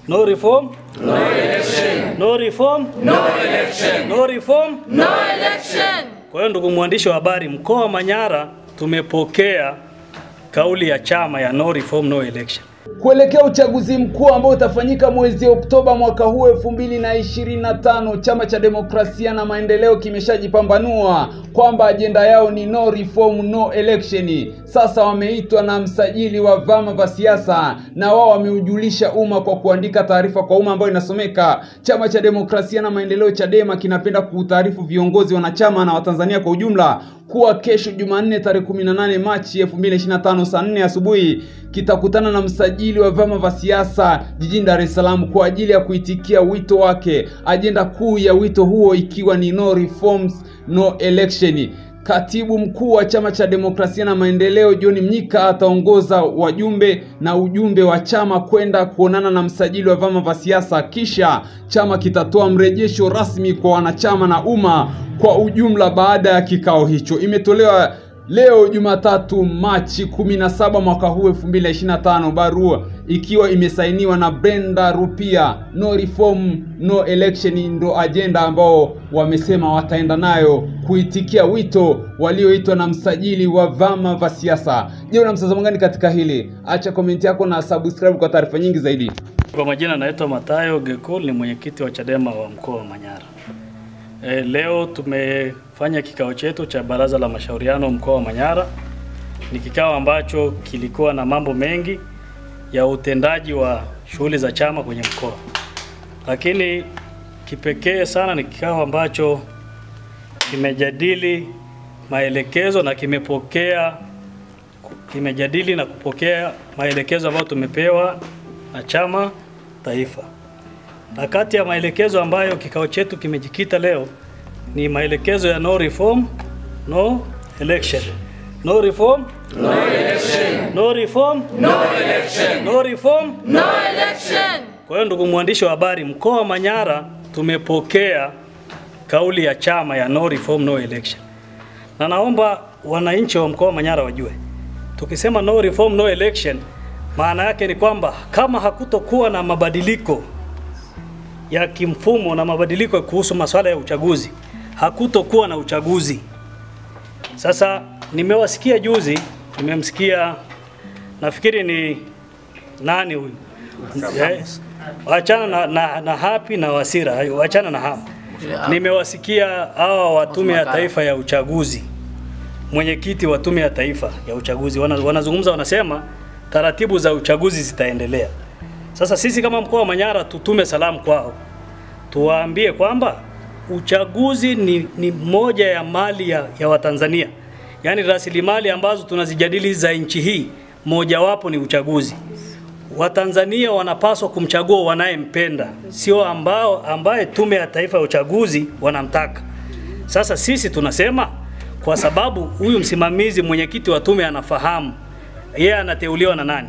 No reform, no election. No reform, no election. No reform, no election. Kwa hiyo ndugu mwandishi wa habari, mkoa wa Manyara tumepokea kauli ya chama ya no reform, no election. Kuelekea uchaguzi mkuu ambao utafanyika mwezi Oktoba mwaka huu 2025, chama cha demokrasia na maendeleo kimeshajipambanua kwamba ajenda yao ni no reform, no election. Sasa wameitwa na msajili wa vyama vya siasa na wao wameujulisha umma kwa kuandika taarifa kwa umma ambayo inasomeka: chama cha demokrasia na maendeleo Chadema kinapenda kutaarifu viongozi, wanachama na Watanzania kwa ujumla kuwa kesho Jumanne tarehe 18 Machi 2025 saa 4 asubuhi kitakutana na msajili wa vyama vya siasa jijini Dar es Salaam kwa ajili ya kuitikia wito wake. Ajenda kuu ya wito huo ikiwa ni no reforms, no election. Katibu mkuu wa chama cha demokrasia na maendeleo John Mnyika ataongoza wajumbe na ujumbe wa chama kwenda kuonana na msajili wa vyama vya siasa, kisha chama kitatoa mrejesho rasmi kwa wanachama na umma kwa ujumla. Baada ya kikao hicho, imetolewa leo Jumatatu Machi 17 mwaka huu 2025 barua ikiwa imesainiwa na Brenda Rupia. No reform, no election ndo agenda ambao wamesema wataenda nayo kuitikia wito walioitwa na msajili wa vyama vya siasa. Je, una mtazamo gani katika hili? Acha comment yako na subscribe kwa taarifa nyingi zaidi. Kwa majina naitwa Matayo Gekul, ni mwenyekiti wa Chadema wa mkoa wa Manyara. Leo tumefanya kikao chetu cha baraza la mashauriano mkoa wa Manyara. Ni kikao ambacho kilikuwa na mambo mengi ya utendaji wa shughuli za chama kwenye mkoa. Lakini kipekee sana ni kikao ambacho kimejadili maelekezo na kimejadili na kupokea maelekezo ambayo tumepewa na chama taifa. Na kati ya maelekezo ambayo kikao chetu kimejikita leo ni maelekezo ya no reform, no election. No reform, no election. No reform, no election. No reform, no election. Kwa hiyo ndugu mwandishi wa habari, mkoa wa Manyara tumepokea kauli ya chama ya no reform, no election. Na naomba wananchi wa mkoa wa Manyara wajue, tukisema no reform, no election, maana yake ni kwamba kama hakutokuwa na mabadiliko ya kimfumo na mabadiliko kuhusu masuala ya uchaguzi, hakutokuwa na uchaguzi. Sasa nimewasikia juzi, nimemsikia nafikiri ni nani huyu? Achana na Happy na Wasira, achana na hao. Nimewasikia hawa wa tume ya taifa ya uchaguzi, mwenyekiti wa tume ya taifa ya uchaguzi wanazungumza, wanasema taratibu za uchaguzi zitaendelea. Sasa sisi kama mkoa wa Manyara tutume salamu kwao, tuwaambie kwamba uchaguzi ni moja ya mali ya Watanzania. Yaani rasilimali ambazo tunazijadili za nchi hii, mojawapo ni uchaguzi. Watanzania wanapaswa kumchagua wanayempenda, sio ambaye tume ya taifa ya uchaguzi wanamtaka. Sasa sisi tunasema kwa sababu huyu msimamizi mwenyekiti wa tume anafahamu yeye anateuliwa na nani.